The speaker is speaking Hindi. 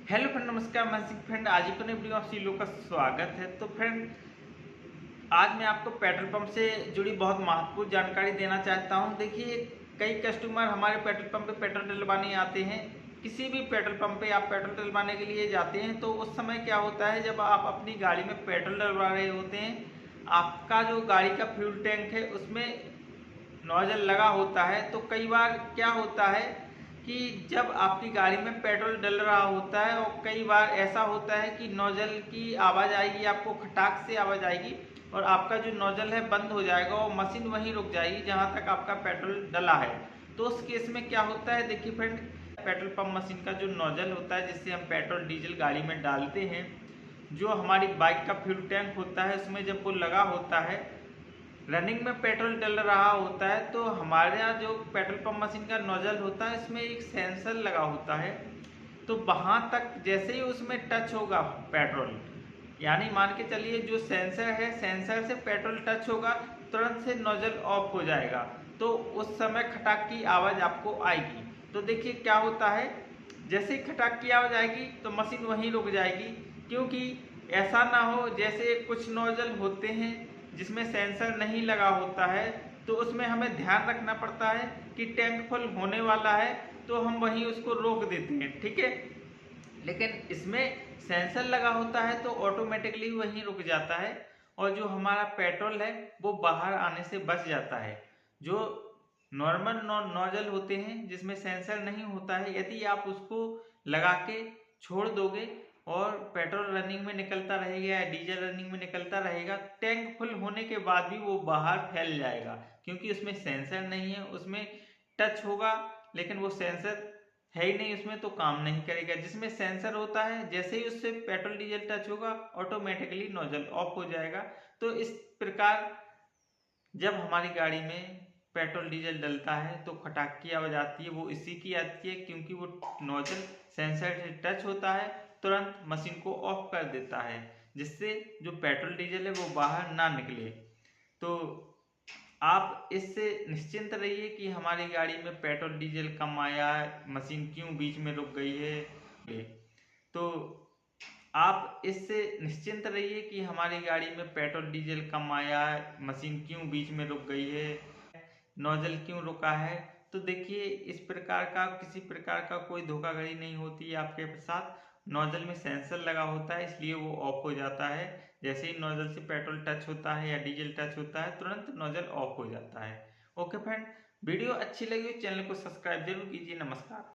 हेलो फ्रेंड, नमस्कार। मैं सिंह फ्रेंड, आज की वीडियो आप सभी लोगों का स्वागत है। तो फ्रेंड, आज मैं आपको पेट्रोल पंप से जुड़ी बहुत महत्वपूर्ण जानकारी देना चाहता हूं। देखिए, कई कस्टमर हमारे पेट्रोल पंप पे पेट्रोल डलवाने आते हैं। किसी भी पेट्रोल पंप पे आप पेट्रोल डलवाने के लिए जाते हैं तो उस समय क्या होता है, जब आप अपनी गाड़ी में पेट्रोल डलवा रहे होते हैं, आपका जो गाड़ी का फ्यूल टैंक है उसमें नोजल लगा होता है। तो कई बार क्या होता है कि जब आपकी गाड़ी में पेट्रोल डल रहा होता है और कई बार ऐसा होता है कि नोजल की आवाज़ आएगी, आपको खटाक से आवाज़ आएगी और आपका जो नोजल है बंद हो जाएगा और मशीन वहीं रुक जाएगी जहां तक आपका पेट्रोल डला है। तो उस केस में क्या होता है, देखिए फ्रेंड, पेट्रोल पंप मशीन का जो नोजल होता है जिससे हम पेट्रोल डीजल गाड़ी में डालते हैं, जो हमारी बाइक का फ्यूल टैंक होता है उसमें जब वो लगा होता है, रनिंग में पेट्रोल डल रहा होता है, तो हमारे यहाँ जो पेट्रोल पंप मशीन का नोजल होता है इसमें एक सेंसर लगा होता है। तो वहां तक जैसे ही उसमें टच होगा पेट्रोल, यानी मान के चलिए जो सेंसर है, सेंसर से पेट्रोल टच होगा, तुरंत से नोजल ऑफ हो जाएगा। तो उस समय खटाक की आवाज़ आपको आएगी। तो देखिए क्या होता है, जैसे ही खटाक की आवाज़ आएगी तो मशीन वहीं रुक जाएगी। क्योंकि ऐसा ना हो, जैसे कुछ नोजल होते हैं जिसमें सेंसर नहीं लगा होता है, तो उसमें हमें ध्यान रखना पड़ता है कि टैंक फुल होने वाला है तो हम वहीं उसको रोक देते हैं, ठीक है। लेकिन इसमें सेंसर लगा होता है तो ऑटोमेटिकली वहीं रुक जाता है और जो हमारा पेट्रोल है वो बाहर आने से बच जाता है। जो नॉर्मल नोजल होते हैं जिसमें सेंसर नहीं होता है, यदि आप उसको लगा के छोड़ दोगे और पेट्रोल रनिंग में निकलता रहेगा या डीजल रनिंग में निकलता रहेगा, टैंक फुल होने के बाद भी वो बाहर फैल जाएगा। क्योंकि उसमें सेंसर नहीं है, उसमें टच होगा लेकिन वो सेंसर है ही नहीं उसमें, तो काम नहीं करेगा। जिसमें सेंसर होता है, जैसे ही उससे पेट्रोल डीजल टच होगा ऑटोमेटिकली नोजल ऑफ हो जाएगा। तो इस प्रकार जब हमारी गाड़ी में पेट्रोल डीजल डलता है तो खटाक की आवाज आती है, वो इसी की आती है क्योंकि वो नोजल सेंसर से टच होता है, तुरंत मशीन को ऑफ कर देता है, जिससे जो पेट्रोल डीजल है वो बाहर ना निकले। तो आप इससे निश्चिंत रहिए कि हमारी गाड़ी में पेट्रोल डीजल कम आया, मशीन क्यों बीच में रुक गई है। तो आप इससे निश्चिंत रहिए कि हमारी गाड़ी में पेट्रोल डीजल कम आया, मशीन क्यों बीच में रुक गई है, नोजल क्यों रुका है। तो देखिए, इस प्रकार का किसी प्रकार का कोई धोखाधड़ी नहीं होती है आपके साथ। नोजल में सेंसर लगा होता है इसलिए वो ऑफ हो जाता है। जैसे ही नोजल से पेट्रोल टच होता है या डीजल टच होता है, तुरंत नोजल ऑफ हो जाता है। ओके फ्रेंड, वीडियो अच्छी लगी चैनल को सब्सक्राइब जरूर कीजिए। नमस्कार।